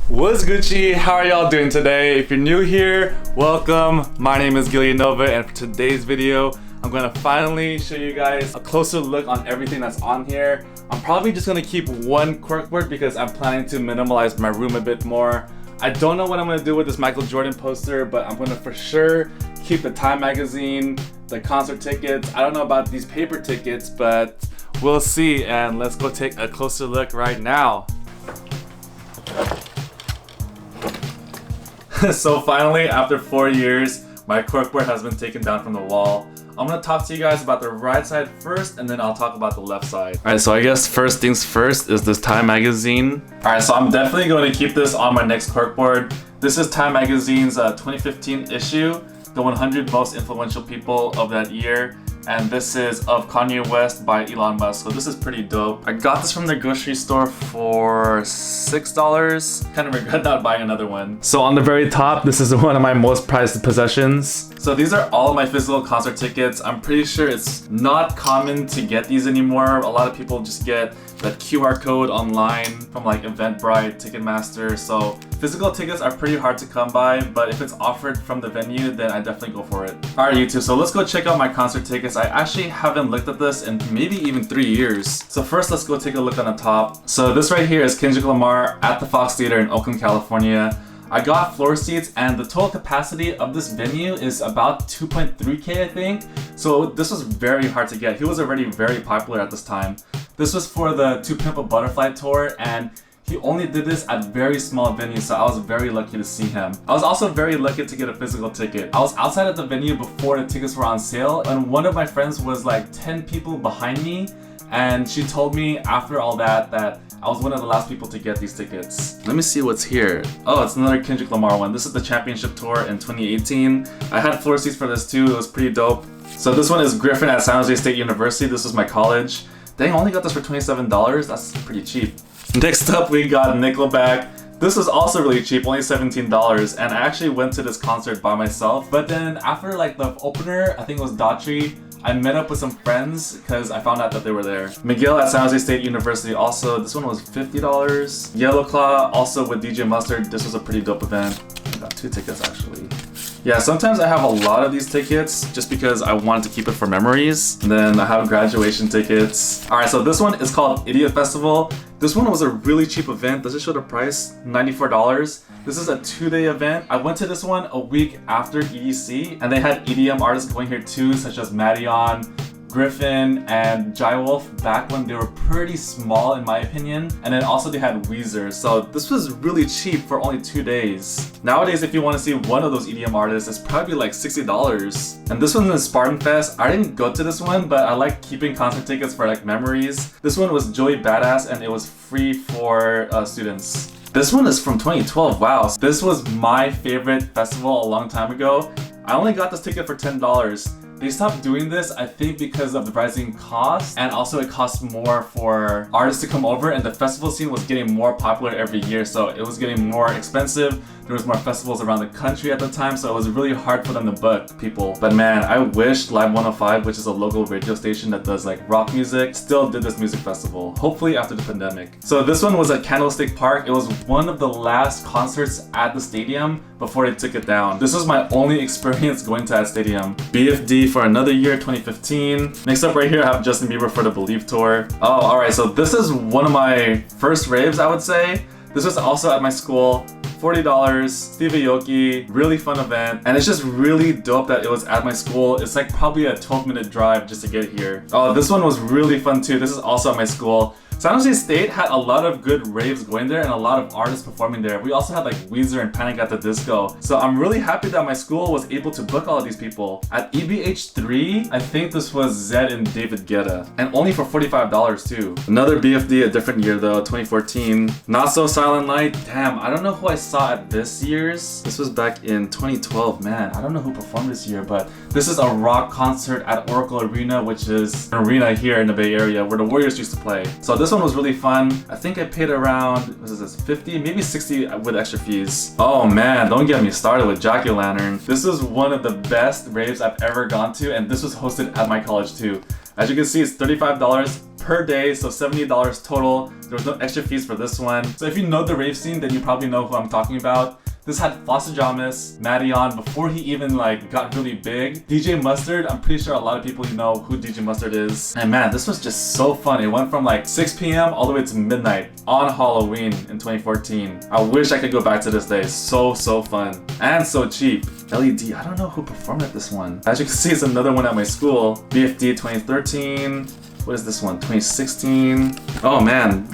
What's Gucci? How are y'all doing today? If you're new here, welcome. My name is Gillynova, and for today's video, I'm gonna finally show you guys a closer look on everything that's on here. I'm probably just gonna keep one corkboard because I'm planning to minimalize my room a bit more. I don't know what I'm gonna do with this Michael Jordan poster, but I'm gonna for sure keep the Time magazine, the concert tickets. I don't know about these paper tickets, but we'll see, and let's go take a closer look right now. So finally, after 4 years, my corkboard has been taken down from the wall. I'm gonna talk to you guys about the right side first, and then I'll talk about the left side. Alright, so I guess first things first is this Time magazine. Alright, so I'm definitely going to keep this on my next corkboard. This is Time magazine's 2015 issue, the 100 most influential people of that year. And this is Of Kanye West by Elon Musk. So this is pretty dope. I got this from the grocery store for $6. Kind of regret not buying another one. So on the very top, this is one of my most prized possessions. So these are all of my physical concert tickets. I'm pretty sure it's not common to get these anymore. A lot of people just get that QR code online from like Eventbrite, Ticketmaster. So physical tickets are pretty hard to come by, but if it's offered from the venue, then I definitely go for it. Alright YouTube, so let's go check out my concert tickets. I actually haven't looked at this in maybe even 3 years. So first, let's go take a look on the top. So this right here is Kendrick Lamar at the Fox Theater in Oakland, California. I got floor seats, and the total capacity of this venue is about 2.3K, I think. So this was very hard to get. He was already very popular at this time. This was for the To Pimp a Butterfly tour, and he only did this at very small venues, so I was very lucky to see him. I was also very lucky to get a physical ticket. I was outside at the venue before the tickets were on sale, and one of my friends was like 10 people behind me, and she told me after all that I was one of the last people to get these tickets. Let me see what's here. Oh, it's another Kendrick Lamar one. This is the championship tour in 2018. I had floor seats for this too. It was pretty dope. So this one is Griffin at San Jose State University. This was my college. Dang, I only got this for $27. That's pretty cheap. Next up, we got Nickelback. This was also really cheap, only $17, and I actually went to this concert by myself. But then after like the opener, I think it was Daughtry, I met up with some friends because I found out that they were there. Miguel at San Jose State University also, this one was $50. Yellow Claw, also with DJ Mustard. This was a pretty dope event. I got 2 tickets actually. Yeah, sometimes I have a lot of these tickets just because I wanted to keep it for memories. And then I have graduation tickets. Alright, so this one is called Idiot Festival. This one was a really cheap event. Does it show the price? $94. This is a 2-day event. I went to this one a week after EDC, and they had EDM artists going here too, such as Madeon, Griffin, and Jai Wolf back when they were pretty small in my opinion. And then also they had Weezer. So this was really cheap for only 2 days. Nowadays, if you want to see one of those EDM artists, it's probably like $60. And this one's in Spartan Fest. I didn't go to this one, but I like keeping concert tickets for like memories. This one was Joey Badass, and it was free for students. This one is from 2012, wow. This was my favorite festival a long time ago. I only got this ticket for $10. They stopped doing this, I think, because of the rising cost, and also it costs more for artists to come over, and the festival scene was getting more popular every year, so it was getting more expensive. There was more festivals around the country at the time, so it was really hard for them to book people. But man, I wish Live 105, which is a local radio station that does like rock music, still did this music festival, hopefully after the pandemic. So this one was at Candlestick Park. It was one of the last concerts at the stadium before they took it down. This was my only experience going to that stadium. BFD for another year, 2015. Next up right here, I have Justin Bieber for the Believe tour. Oh, alright, so this is one of my first raves, I would say. This was also at my school. $40, Steve Aoki, really fun event, and it's just really dope that it was at my school. It's like probably a 12-minute drive just to get here. Oh, this one was really fun too. This is also at my school. San Jose State had a lot of good raves going there and a lot of artists performing there. We also had like Weezer and Panic at the Disco. So I'm really happy that my school was able to book all of these people. At EBH3, I think this was Zed and David Guetta, and only for $45 too. Another BFD, a different year though, 2014. Not So Silent Night. Damn, I don't know who I saw at this year's. This was back in 2012, man. I don't know who performed this year, but this is a rock concert at Oracle Arena, which is an arena here in the Bay Area where the Warriors used to play. So this one was really fun. I think I paid around, what is this, 50, maybe 60 with extra fees. Oh man, don't get me started with Jack-O-Lantern. This is one of the best raves I've ever gone to, and this was hosted at my college too. As you can see, it's $35 per day, so $70 total. There was no extra fees for this one. So if you know the rave scene, then you probably know who I'm talking about. This had Flossajamas, Maddie before he even like got really big. DJ Mustard, I'm pretty sure a lot of people know who DJ Mustard is. And man, this was just so fun. It went from like 6 p.m. all the way to midnight on Halloween in 2014. I wish I could go back to this day. So fun. And so cheap. LED, I don't know who performed at this one. As you can see, it's another one at my school. BFD 2013. What is this one? 2016. Oh man.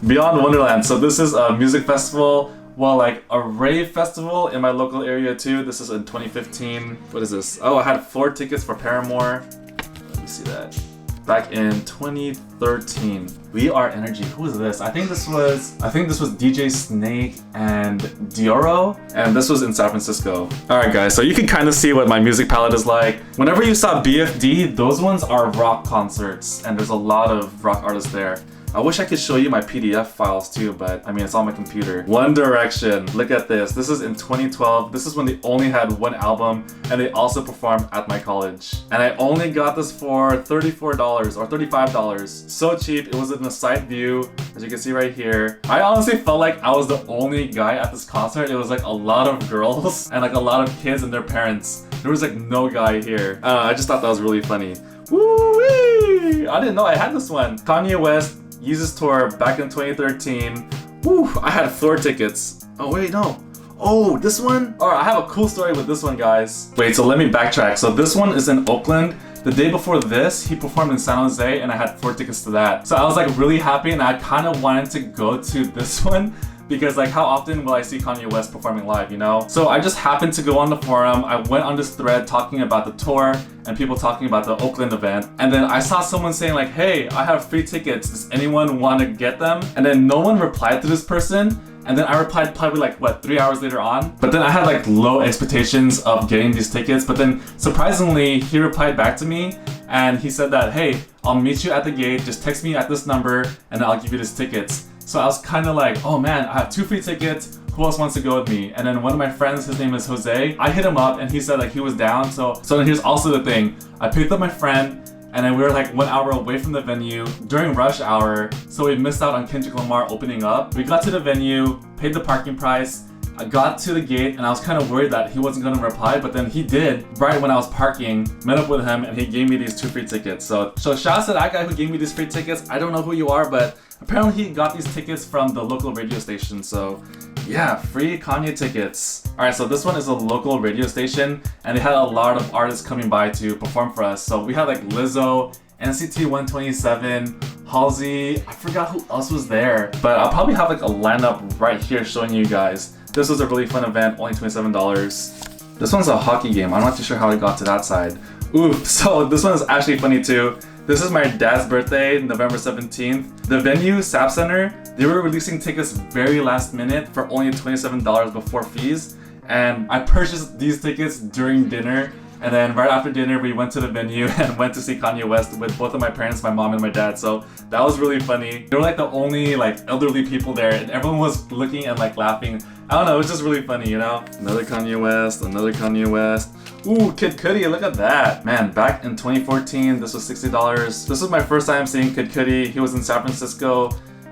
Beyond Wonderland. So this is a music festival. Well, like a rave festival in my local area too. This is in 2015. What is this? Oh, I had 4 tickets for Paramore. Let me see that. Back in 2013. We Are Energy. Who is this? I think this was DJ Snake and Dioro, and this was in San Francisco. Alright guys, so you can kind of see what my music palette is like. Whenever you saw BFD, those ones are rock concerts, and there's a lot of rock artists there. I wish I could show you my PDF files too, but I mean, it's on my computer. One Direction, look at this. This is in 2012. This is when they only had 1 album, and they also performed at my college. And I only got this for $34 or $35. So cheap. It was in the side view, as you can see right here. I honestly felt like I was the only guy at this concert. It was like a lot of girls and like a lot of kids and their parents. There was like no guy here. I just thought that was really funny. Woo-wee! I didn't know I had this one. Kanye West, Yeezus Tour back in 2013. Woo! I had 4 tickets. Oh wait, no. Oh, this one? Alright, I have a cool story with this one, guys. Wait, so let me backtrack. So this one is in Oakland. The day before this, he performed in San Jose, and I had 4 tickets to that. So I was like really happy, and I kind of wanted to go to this one because like how often will I see Kanye West performing live, you know? So I just happened to go on the forum. I went on this thread talking about the tour and people talking about the Oakland event. And then I saw someone saying like, hey, I have free tickets. Does anyone want to get them? And then no one replied to this person. And then I replied probably like, what, 3 hours later on? But then I had like low expectations of getting these tickets. But then surprisingly, he replied back to me and he said that, hey, I'll meet you at the gate. Just text me at this number and I'll give you these tickets. So I was kind of like, oh man, I have 2 free tickets. Who else wants to go with me? And then one of my friends, his name is Jose, I hit him up and he said like he was down. So then here's also the thing. I picked up my friend and then we were like 1 hour away from the venue during rush hour. So we missed out on Kendrick Lamar opening up. We got to the venue, paid the parking price. I got to the gate and I was kind of worried that he wasn't going to reply, but then he did right when I was parking, met up with him and he gave me these 2 free tickets. So shout out to that guy who gave me these free tickets. I don't know who you are, but apparently he got these tickets from the local radio station. So yeah, free Kanye tickets. Alright, so this one is a local radio station and they had a lot of artists coming by to perform for us. So we had like Lizzo, NCT 127, Halsey, I forgot who else was there, but I'll probably have like a lineup right here showing you guys. This was a really fun event, only $27. This one's a hockey game. I'm not too sure how it got to that side. Ooh, so this one is actually funny too. This is my dad's birthday, November 17th. The venue, SAP Center, they were releasing tickets very last minute for only $27 before fees. And I purchased these tickets during dinner. And then right after dinner, we went to the venue and went to see Kanye West with both of my parents, my mom and my dad. So that was really funny. They were like the only like elderly people there and everyone was looking and like laughing. I don't know, it was just really funny, you know? Another Kanye West, another Kanye West. Ooh, Kid Cudi, look at that. Man, back in 2014, this was $60. This was my first time seeing Kid Cudi. He was in San Francisco.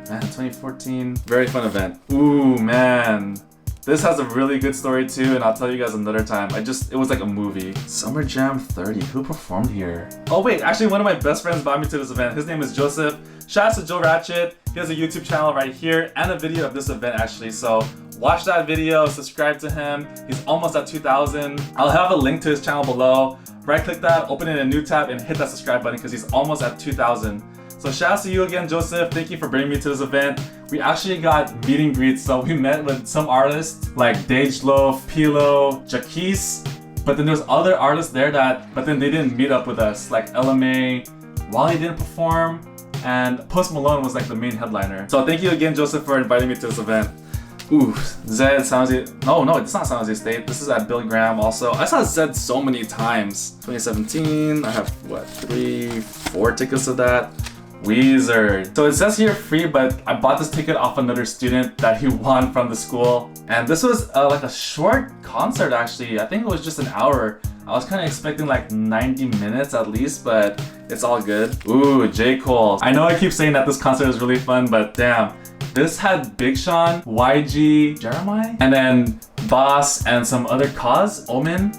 Man, 2014, very fun event. Ooh, man. This has a really good story too, and I'll tell you guys another time. It was like a movie. Summer Jam 30, who performed here? Oh wait, actually one of my best friends brought me to this event. His name is Joseph. Shout out to Joe Ratchet. He has a YouTube channel right here and a video of this event actually. So watch that video, subscribe to him. He's almost at 2,000. I'll have a link to his channel below. Right click that, open it in a new tab and hit that subscribe button because he's almost at 2,000. So shout out to you again, Joseph. Thank you for bringing me to this event. We actually got meet and greets, so we met with some artists like Dajloaf, Pilo, Jaquise, but then there's other artists there but then they didn't meet up with us, like LMA, Wally didn't perform, and Post Malone was like the main headliner. So thank you again, Joseph, for inviting me to this event. Ooh, Zed, San Jose. No, it's not San Jose State. This is at Billy Graham also. I saw Zed so many times. 2017, I have what, 3, 4 tickets to that. Weezer. So it says here free, but I bought this ticket off another student that he won from the school. And this was like a short concert actually. I think it was just an hour. I was kind of expecting like 90 minutes at least, but it's all good. Ooh, J. Cole. I know I keep saying that this concert is really fun, but damn. This had Big Sean, YG, Jeremiah, and then Boss and some other cause, Omen.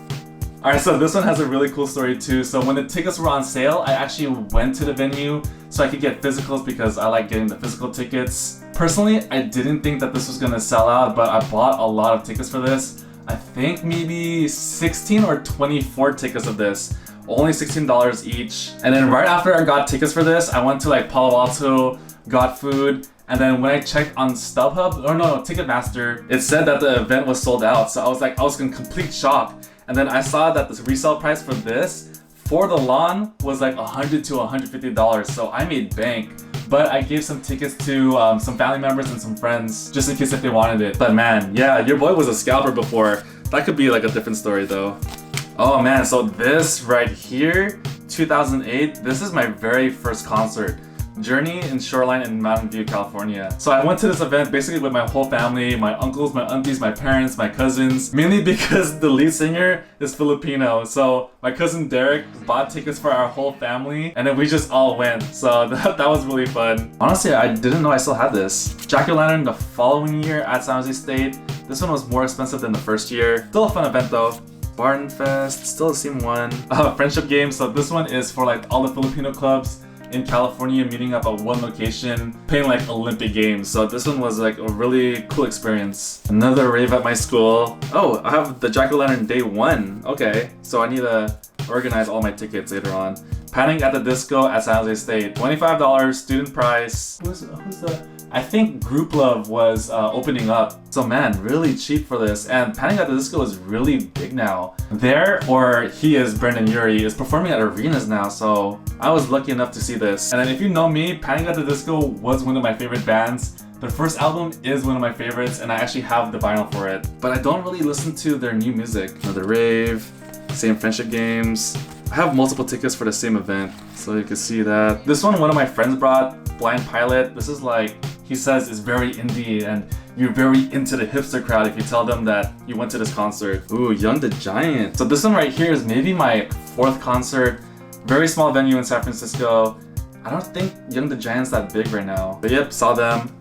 Alright, so this one has a really cool story too. So when the tickets were on sale, I actually went to the venue so I could get physicals because I like getting the physical tickets. Personally, I didn't think that this was gonna sell out, but I bought a lot of tickets for this. I think maybe 16 or 24 tickets of this. Only $16 each. And then right after I got tickets for this, I went to like Palo Alto, got food, and then when I checked on StubHub, or no, Ticketmaster, it said that the event was sold out. So I was in complete shock. And then I saw that the resale price for this, for the lawn, was like $100 to $150. So I made bank. But I gave some tickets to some family members and some friends, just in case if they wanted it. But man, yeah, your boy was a scalper before. That could be like a different story though. Oh man, so this right here, 2008, this is my very first concert. Journey in Shoreline in Mountain View, California. So I went to this event basically with my whole family, my uncles, my aunties, my parents, my cousins, mainly because the lead singer is Filipino. So my cousin Derek bought tickets for our whole family and then we just all went. So that was really fun. Honestly, I didn't know I still had this. Jack-o'-lantern the following year at San Jose State. This one was more expensive than the first year. Still a fun event though. Barton Fest, still the same one. Friendship game. So this one is for like all the Filipino clubs in California meeting up at one location, playing like Olympic games. So this one was like a really cool experience. Another rave at my school. Oh, I have the Jack-o'-lantern day 1. Okay, so I need to organize all my tickets later on. Panic at the Disco at San Jose State. $25, student price. Who's the... I think Group Love was opening up. So man, really cheap for this. And Panic at the Disco is really big now. Brendan Urie, is performing at arenas now. So I was lucky enough to see this. And then if you know me, Panic at the Disco was one of my favorite bands. Their first album is one of my favorites and I actually have the vinyl for it. But I don't really listen to their new music. Another rave, same friendship games. I have multiple tickets for the same event, so you can see that. This one of my friends brought, Blind Pilot. This is like, he says is very indie and you're very into the hipster crowd if you tell them that you went to this concert. Ooh, Young the Giant. So this one right here is maybe my 4th concert. Very small venue in San Francisco. I don't think Young the Giant's that big right now. But yep, saw them.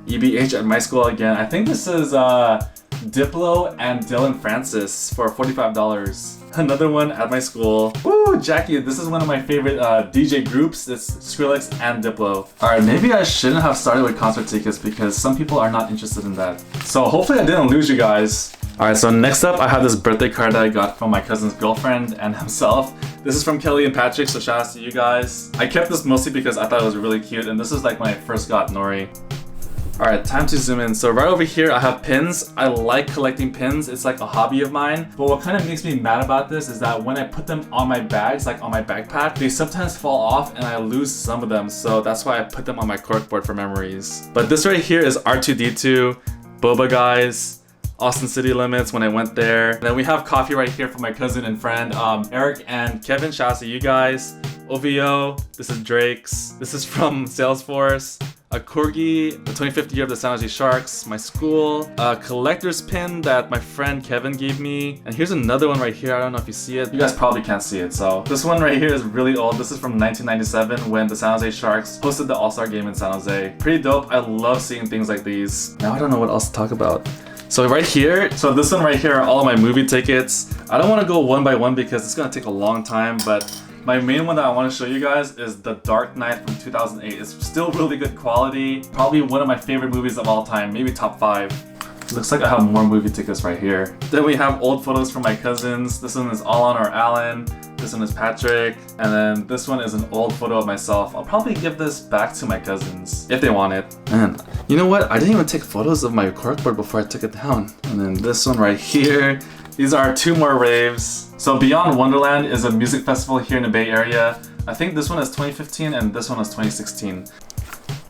EBH at my school again. I think this is Diplo and Dylan Francis for $45. Another one at my school. Woo, Jackie, this is one of my favorite DJ groups. It's Skrillex and Diplo. Alright, maybe I shouldn't have started with concert tickets because some people are not interested in that. So hopefully I didn't lose you guys. Alright, so next up I have this birthday card that I got from my cousin's girlfriend and himself. This is from Kelly and Patrick, so shout out to you guys. I kept this mostly because I thought it was really cute and this is like when I first got Nori. Alright, time to zoom in. So right over here I have pins. I like collecting pins. It's like a hobby of mine. But what kind of makes me mad about this is that when I put them on my bags, like on my backpack, they sometimes fall off and I lose some of them. So that's why I put them on my corkboard for memories. But this right here is R2D2, Boba Guys, Austin City Limits when I went there. And then we have coffee right here from my cousin and friend Eric and Kevin. Shout out to you guys. OVO, this is Drake's. This is from Salesforce. A Corgi, the 25th year of the San Jose Sharks, my school, a collector's pin that my friend Kevin gave me, and here's another one right here. I don't know if you see it. You guys probably can't see it, so this one right here is really old. This is from 1997 when the San Jose Sharks hosted the All-Star game in San Jose. Pretty dope. I love seeing things like these. Now I don't know what else to talk about. So right here, so this one right here are all of my movie tickets. I don't want to go one by one because it's gonna take a long time, but my main one that I want to show you guys is The Dark Knight from 2008. It's still really good quality. Probably one of my favorite movies of all time, maybe top 5. Looks like I have more movie tickets right here. Then we have old photos from my cousins. This one is Alan or Alan. This one is Patrick. And then this one is an old photo of myself. I'll probably give this back to my cousins if they want it. Man, you know what? I didn't even take photos of my corkboard before I took it down. And then this one right here. These are 2 more raves. So Beyond Wonderland is a music festival here in the Bay Area. I think this one is 2015 and this one is 2016.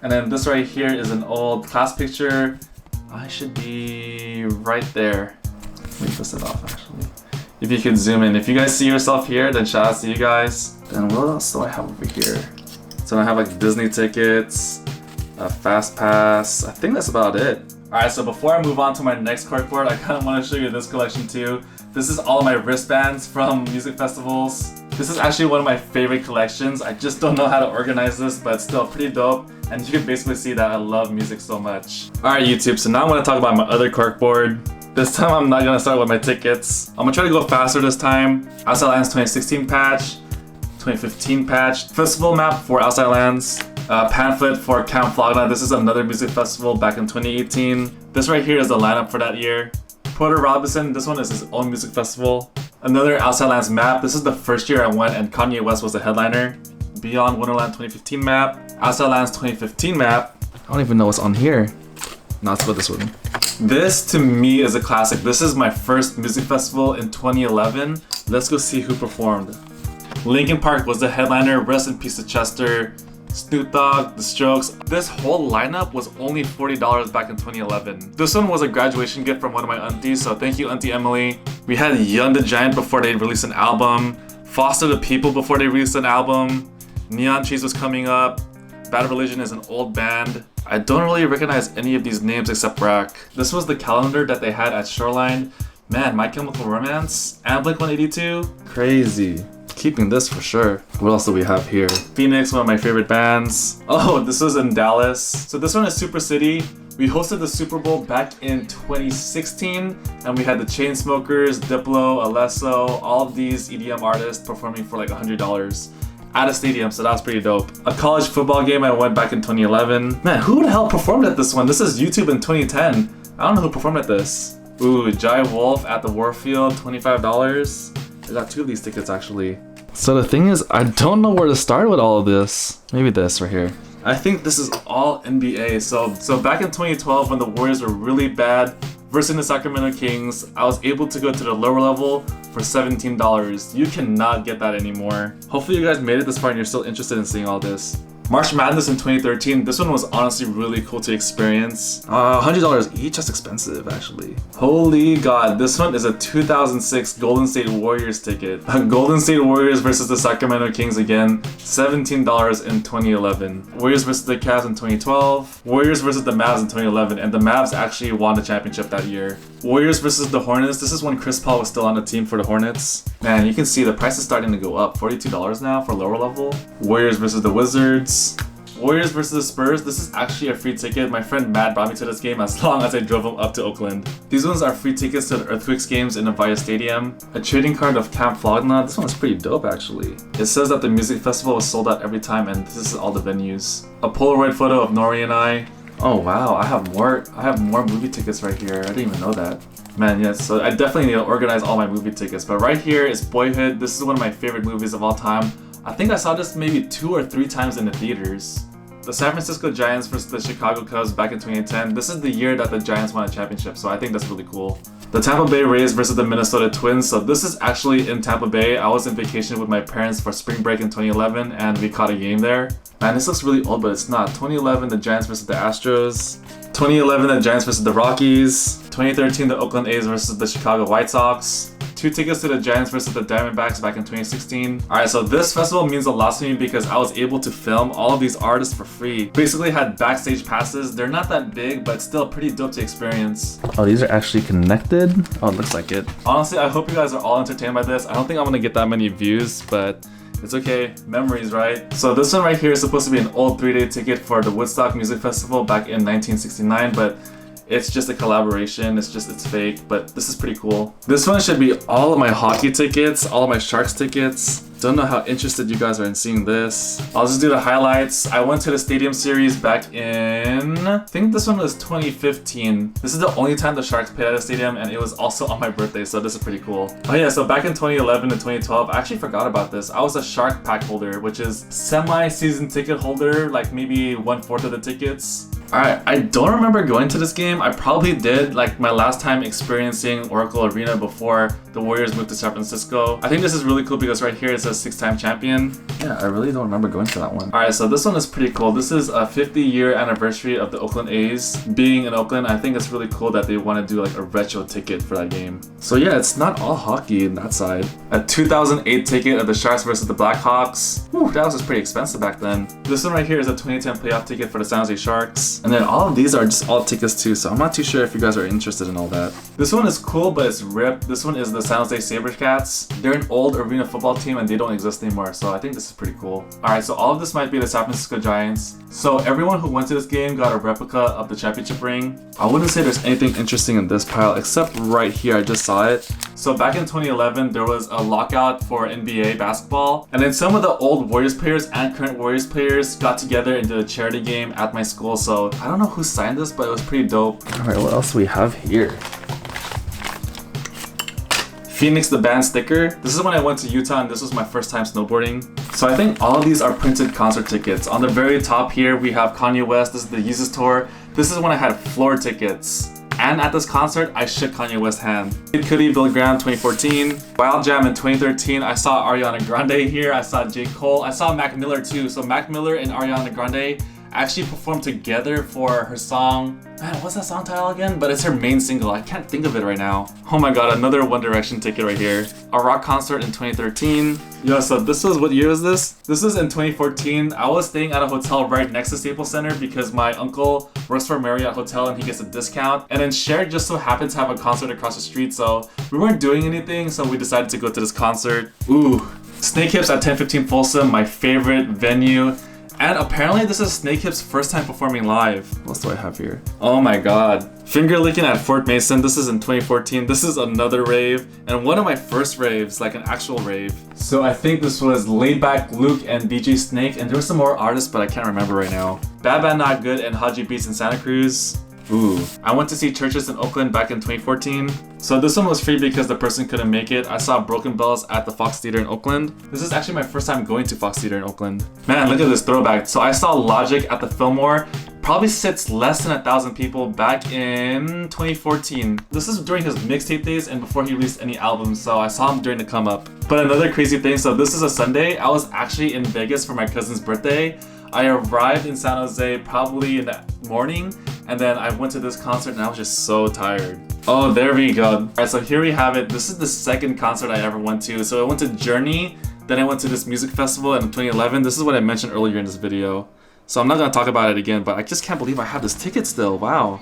And then this right here is an old class picture. I should be right there. Let me twist it off actually. If you could zoom in. If you guys see yourself here, then shout out to you guys. Then what else do I have over here? So I have like Disney tickets, a Fast Pass. I think that's about it. Alright, so before I move on to my next corkboard, I kind of want to show you this collection too. This is all of my wristbands from music festivals. This is actually one of my favorite collections. I just don't know how to organize this, but it's still pretty dope. And you can basically see that I love music so much. Alright YouTube, so now I'm going to talk about my other corkboard. This time I'm not going to start with my tickets. I'm going to try to go faster this time. Outside Lands 2016 patch, 2015 patch, festival map for Outside Lands, pamphlet for Camp Flogna. This is another music festival back in 2018. This right here is the lineup for that year. Porter Robinson, this one is his own music festival. Another Outside Lands map. This is the first year I went and Kanye West was the headliner. Beyond Wonderland 2015 map. Outside Lands 2015 map. I don't even know what's on here. No, let's put this one. This to me is a classic. This is my first music festival in 2011. Let's go see who performed. Linkin Park was the headliner. Rest in peace to Chester. Snoop Dogg, The Strokes. This whole lineup was only $40 back in 2011. This one was a graduation gift from one of my aunties, so thank you, Auntie Emily. We had Young the Giant before they released an album. Foster the People before they released an album. Neon Trees was coming up. Bad Religion is an old band. I don't really recognize any of these names except Brack. This was the calendar that they had at Shoreline. Man, My Chemical Romance and Blink-182. Crazy. Keeping this for sure. What else do we have here? Phoenix, one of my favorite bands. Oh, this was in Dallas. So this one is Super City. We hosted the Super Bowl back in 2016 and we had the Chainsmokers, Diplo, Alesso, all of these EDM artists performing for like $100 at a stadium, so that was pretty dope. A college football game I went back in 2011. Man, who the hell performed at this one? This is YouTube in 2010. I don't know who performed at this. Ooh, Jai Wolf at the Warfield, $25. I got 2 of these tickets actually. So the thing is, I don't know where to start with all of this. Maybe this right here. I think this is all NBA. So back in 2012 when the Warriors were really bad versus the Sacramento Kings, I was able to go to the lower level for $17. You cannot get that anymore. Hopefully you guys made it this far and you're still interested in seeing all this. March Madness in 2013, this one was honestly really cool to experience. $100 each, that's expensive actually. Holy god, this one is a 2006 Golden State Warriors ticket. Golden State Warriors versus the Sacramento Kings again, $17 in 2011. Warriors versus the Cavs in 2012. Warriors versus the Mavs in 2011, and the Mavs actually won the championship that year. Warriors versus the Hornets, this is when Chris Paul was still on the team for the Hornets. Man, you can see the price is starting to go up, $42 now for lower level. Warriors versus the Wizards. Warriors versus the Spurs, this is actually a free ticket. My friend Matt brought me to this game as long as I drove him up to Oakland. These ones are free tickets to the Earthquakes games in Avaya Stadium. A trading card of Camp Flogna, this one is pretty dope actually. It says that the music festival was sold out every time and this is all the venues. A Polaroid photo of Nori and I. Oh wow, I have more movie tickets right here. I didn't even know that. Man, yes, so I definitely need to organize all my movie tickets. But right here is Boyhood. This is one of my favorite movies of all time. I think I saw this maybe 2 or 3 times in the theaters. The San Francisco Giants versus the Chicago Cubs back in 2010. This is the year that the Giants won a championship, so I think that's really cool. The Tampa Bay Rays versus the Minnesota Twins. So this is actually in Tampa Bay. I was on vacation with my parents for spring break in 2011 and we caught a game there. Man, this looks really old, but it's not. 2011, the Giants versus the Astros. 2011, the Giants versus the Rockies. 2013, the Oakland A's versus the Chicago White Sox. 2 tickets to the Giants versus the Diamondbacks back in 2016. Alright, so this festival means a lot to me because I was able to film all of these artists for free. Basically had backstage passes. They're not that big, but still pretty dope to experience. Oh, these are actually connected? Oh, it looks like it. Honestly, I hope you guys are all entertained by this. I don't think I'm gonna get that many views, but it's okay. Memories, right? So this one right here is supposed to be an old 3-day ticket for the Woodstock Music Festival back in 1969, but it's just a collaboration, it's fake, but this is pretty cool. This one should be all of my hockey tickets, all of my Sharks tickets. Don't know how interested you guys are in seeing this. I'll just do the highlights. I went to the Stadium Series back in, I think this one was 2015. This is the only time the Sharks played at a stadium and it was also on my birthday, so this is pretty cool. Oh yeah, so back in 2011 and 2012, I actually forgot about this. I was a Shark pack holder, which is semi-season ticket holder, like maybe 1/4 of the tickets. Alright, I don't remember going to this game. I probably did, like my last time experiencing Oracle Arena before the Warriors moved to San Francisco. I think this is really cool because right here it says 6-time champion. Yeah, I really don't remember going to that one. Alright, so this one is pretty cool. This is a 50-year anniversary of the Oakland A's being in Oakland. I think it's really cool that they want to do like a retro ticket for that game. So yeah, it's not all hockey in that side. A 2008 ticket of the Sharks versus the Blackhawks. Whew, that was just pretty expensive back then. This one right here is a 2010 playoff ticket for the San Jose Sharks. And then all of these are just all tickets too, so I'm not too sure if you guys are interested in all that. This one is cool, but it's ripped. This one is the San Jose SaberCats. They're an old arena football team and they don't exist anymore, so I think this is pretty cool. Alright, so all of this might be the San Francisco Giants. So everyone who went to this game got a replica of the championship ring. I wouldn't say there's anything interesting in this pile, except right here, I just saw it. So back in 2011, there was a lockout for NBA basketball, and then some of the old Warriors players and current Warriors players got together and did a charity game at my school. So I don't know who signed this, but it was pretty dope. Alright, what else do we have here? Phoenix the band sticker. This is when I went to Utah and this was my first time snowboarding. So I think all of these are printed concert tickets. On the very top here, we have Kanye West. This is the Yeezus tour. This is when I had floor tickets. And at this concert, I shook Kanye West's hand. Kid Cudi, Billy Graham, 2014. Wild Jam in 2013. I saw Ariana Grande here. I saw J. Cole. I saw Mac Miller too. So Mac Miller and Ariana Grande actually performed together for her song. Man, what's that song title again? But it's her main single. I can't think of it right now. Oh my god, another One Direction ticket right here. A rock concert in 2013. Yo, so this was, what year is this? This is in 2014. I was staying at a hotel right next to Staples Center because my uncle works for Marriott Hotel and he gets a discount. And then Cher just so happened to have a concert across the street, so we weren't doing anything, so we decided to go to this concert. Ooh, Snake Hips at 1015 Folsom, my favorite venue. And apparently this is Snake Hips' first time performing live. What else do I have here? Oh my god. Finger Licking at Fort Mason. This is in 2014. This is another rave. And one of my first raves, like an actual rave. So I think this was Laidback Luke and BJ Snake. And there were some more artists, but I can't remember right now. Bad Bad Not Good and Haji Beats in Santa Cruz. Ooh. I went to see Churches in Oakland back in 2014. So this one was free because the person couldn't make it. I saw Broken Bells at the Fox Theater in Oakland. This is actually my first time going to Fox Theater in Oakland. Man, look at this throwback. So I saw Logic at the Fillmore. Probably sits less than 1,000 people back in 2014. This is during his mixtape days and before he released any albums, so I saw him during the come up. But another crazy thing, so this is a Sunday. I was actually in Vegas for my cousin's birthday. I arrived in San Jose probably in the morning, and then I went to this concert and I was just so tired. Oh, there we go. Alright, so here we have it. This is the second concert I ever went to. So I went to Journey, then I went to this music festival in 2011. This is what I mentioned earlier in this video. So I'm not gonna talk about it again, but I just can't believe I have this ticket still. Wow.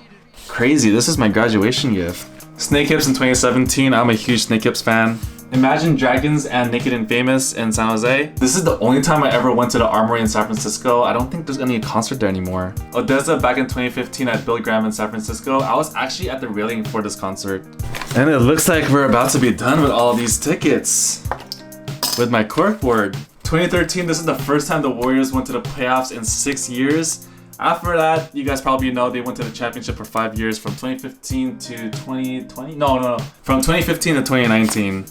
Crazy, this is my graduation gift. Snake Hips in 2017, I'm a huge Snake Hips fan. Imagine Dragons and Naked and Famous in San Jose. This is the only time I ever went to the Armory in San Francisco. I don't think there's any concert there anymore. Odessa back in 2015 at Billy Graham in San Francisco. I was actually at the railing for this concert. And it looks like we're about to be done with all these tickets. With my corkboard. 2013, this is the first time the Warriors went to the playoffs in 6 years. After that, you guys probably know they went to the championship for 5 years, from 2015 to 2020. No. From 2015 to 2019.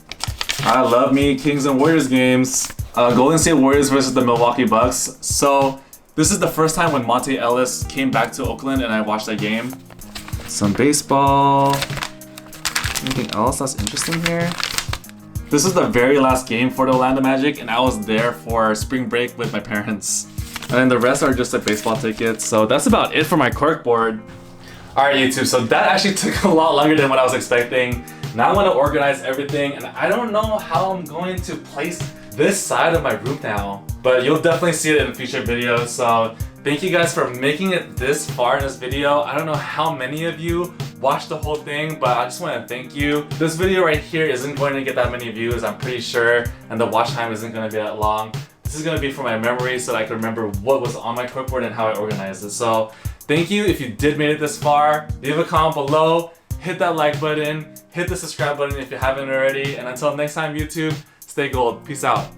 I love me Kings and Warriors games. Golden State Warriors versus the Milwaukee Bucks. So this is the first time when Monte Ellis came back to Oakland and I watched that game. Some baseball. Anything else that's interesting here? This is the very last game for the Orlando Magic and I was there for spring break with my parents. And then the rest are just like baseball tickets. So that's about it for my corkboard. Alright YouTube, so that actually took a lot longer than what I was expecting. Now I want to organize everything and I don't know how I'm going to place this side of my room now. But you'll definitely see it in future videos. So thank you guys for making it this far in this video. I don't know how many of you watched the whole thing, but I just want to thank you. This video right here isn't going to get that many views, I'm pretty sure, and the watch time isn't going to be that long. This is going to be for my memory so that I can remember what was on my corkboard and how I organized it. So thank you if you did made it this far. Leave a comment below, hit that like button, hit the subscribe button if you haven't already, and until next time YouTube, stay gold. Peace out.